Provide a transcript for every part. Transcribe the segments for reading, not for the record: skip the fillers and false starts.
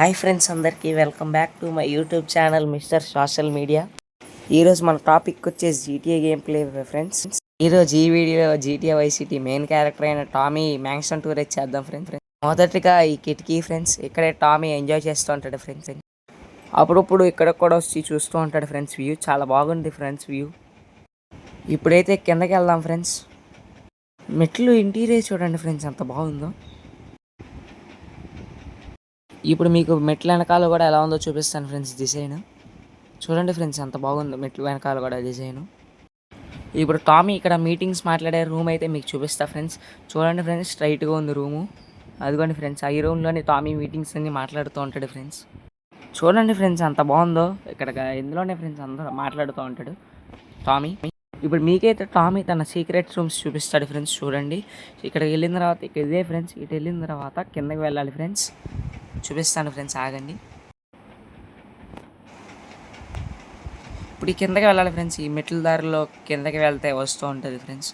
Hi friends, అందరికీ welcome back to my YouTube channel mister social media. ఈరోజు మన topic వచ్చేసి జీటీఏ గేమ్ ప్లే ఫ్రెండ్స్. ఈరోజు ఈ వీడియోలో GTA vice city main character అయిన టామీ మ్యాన్షన్ టూర్ చేద్దాం ఫ్రెండ్స్. మొదటిగా ఈ కిటికీ ఫ్రెండ్స్, ఇక్కడే టామీ ఎంజాయ్ చేస్తూ ఉంటాడు ఫ్రెండ్స్. అప్పుడప్పుడు ఇక్కడ కూడా వచ్చి చూస్తూ ఉంటాడు ఫ్రెండ్స్. వ్యూ చాలా బాగుంది ఫ్రెండ్స్ వ్యూ. ఇప్పుడైతే కిందకి వెళ్దాం ఫ్రెండ్స్. మెట్లు ఇంటీరియర్ చూడండి ఫ్రెండ్స్ ఎంత బాగుందో. ఇప్పుడు మీకు మెట్ల వెనకాల కూడా ఎలా ఉందో చూపిస్తాను ఫ్రెండ్స్. డిజైన్ చూడండి ఫ్రెండ్స్ ఎంత బాగుందో మెట్ల వెనకాల కూడా డిజైన్. ఇప్పుడు టామీ ఇక్కడ మీటింగ్స్ మాట్లాడే రూమ్ అయితే మీకు చూపిస్తా ఫ్రెండ్స్. చూడండి ఫ్రెండ్స్, స్ట్రైట్గా ఉంది రూము. అదిగోండి ఫ్రెండ్స్, ఈ రూమ్లోనే టామీ మీటింగ్స్ అన్ని మాట్లాడుతూ ఉంటాడు ఫ్రెండ్స్. చూడండి ఫ్రెండ్స్ ఎంత బాగుందో. ఇక్కడ ఇందులోనే ఫ్రెండ్స్ అందరూ మాట్లాడుతూ ఉంటాడు టామీ. ఇప్పుడు మీకైతే టామీ తన సీక్రెట్ రూమ్స్ చూపిస్తాడు ఫ్రెండ్స్. చూడండి, ఇక్కడికి వెళ్ళిన తర్వాత ఇక్కడ ఇదే ఫ్రెండ్స్. ఇటు వెళ్ళిన తర్వాత కిందకి వెళ్ళాలి ఫ్రెండ్స్. చూపిస్తాను ఫ్రెండ్స్, ఆగండి. ఇప్పుడు ఈ కిందకి వెళ్ళాలి ఫ్రెండ్స్. ఈ మెట్ల దారిలో కిందకి వెళ్తే వస్తూ ఉంటుంది ఫ్రెండ్స్.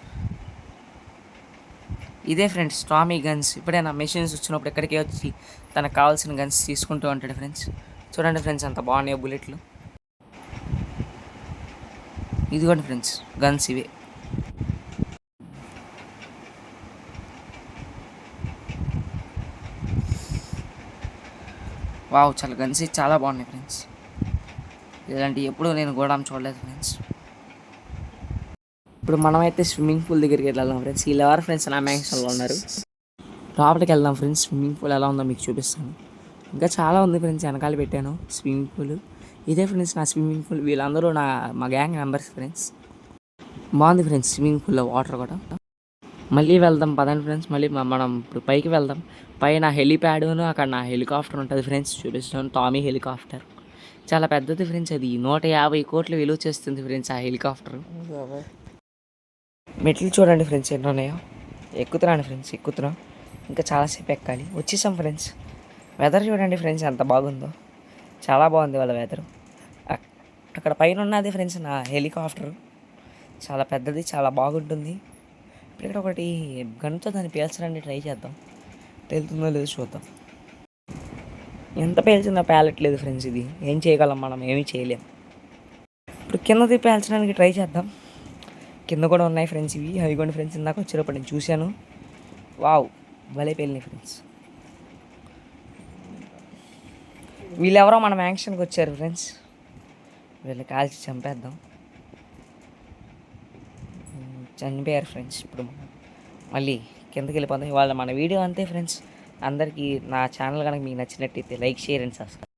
ఇదే ఫ్రెండ్స్ టామీ గన్స్. ఇప్పుడే నా మెషిన్స్ వచ్చినప్పుడు ఇక్కడికి వచ్చి తనకు కావాల్సిన గన్స్ తీసుకుంటూ ఉంటాడు ఫ్రెండ్స్. చూడండి ఫ్రెండ్స్ ఎంత బాగున్నాయి బుల్లెట్లు. ఇదిగోండి ఫ్రెండ్స్ గన్స్ ఇవే. వావ్, చాలా గన్స్ చాలా బాగున్నాయి ఫ్రెండ్స్. ఇలాంటివి ఎప్పుడు నేను గోడాం చూడలేదు ఫ్రెండ్స్. ఇప్పుడు మనమైతే స్విమ్మింగ్ పూల్ దగ్గరికి వెళ్ళాం ఫ్రెండ్స్. వీళ్ళు ఎవరు ఫ్రెండ్స్ నా మ్యాన్షన్లో ఉన్నారు. లోపలికి వెళ్దాం ఫ్రెండ్స్. స్విమ్మింగ్ పూల్ ఎలా ఉందో మీకు చూపిస్తాను. ఇంకా చాలా ఉంది ఫ్రెండ్స్, వెనకాల పెట్టాను స్విమ్మింగ్ పూల్. ఇదే ఫ్రెండ్స్ నా స్విమ్మింగ్ పూల్. వీళ్ళందరూ మా గ్యాంగ్ మెంబర్స్ ఫ్రెండ్స్. బాగుంది ఫ్రెండ్స్ స్విమ్మింగ్ పూల్లో వాటర్ కూడా. మళ్ళీ వెళ్దాం పదండి ఫ్రెండ్స్. మళ్ళీ మనం ఇప్పుడు పైకి వెళ్దాం. పైన హెలిప్యాడ్ను అక్కడ నా హెలికాప్టర్ ఉంటుంది ఫ్రెండ్స్. చూపిస్తాను టామీ హెలికాప్టర్. చాలా పెద్దది ఫ్రెండ్స్. అది 150 కోట్లు విలువ చేస్తుంది ఫ్రెండ్స్ ఆ హెలికాప్టర్. మెట్లు చూడండి ఫ్రెండ్స్ ఎన్ని ఉన్నాయో. ఎక్కుతున్నాను ఫ్రెండ్స్, ఎక్కుతున్నా. ఇంకా చాలాసేపు ఎక్కాలి. వచ్చేసాం ఫ్రెండ్స్. వెదర్ చూడండి ఫ్రెండ్స్ ఎంత బాగుందో. చాలా బాగుంది వాళ్ళ వెదర్. అక్కడ పైన ఉన్నది ఫ్రెండ్స్ నా హెలికాప్టర్. చాలా పెద్దది, చాలా బాగుంటుంది. ఇప్పుడు ఇక్కడ ఒకటి గన్తో దాన్ని పేల్చడానికి ట్రై చేద్దాం. తెలుతుందో లేదో చూద్దాం. ఎంత పేల్చిందో పేలట్లేదు ఫ్రెండ్స్. ఇది ఏం చేయగలం మనం? ఏమీ చేయలేం. ఇప్పుడు కిందది పేల్చడానికి ట్రై చేద్దాం. కింద కూడా ఉన్నాయి ఫ్రెండ్స్ ఇవి. అవిగోండి ఫ్రెండ్స్, ఇందాక వచ్చేటప్పుడు నేను చూశాను. వావ్, భలే పేలినాయి ఫ్రెండ్స్. వీళ్ళెవరో మనం యాక్షన్కి వచ్చారు ఫ్రెండ్స్. వీళ్ళని కాల్చి చంపేద్దాం. చనిపోయారు ఫ్రెండ్స్. ఇప్పుడు మళ్ళీ కిందకి వెళ్ళిపోతాం. ఇవాళ మన వీడియో అంతే ఫ్రెండ్స్. అందరికీ నా ఛానల్ కనుక మీకు నచ్చినట్టయితే లైక్, షేర్ అండ్ సబ్స్క్రైబ్.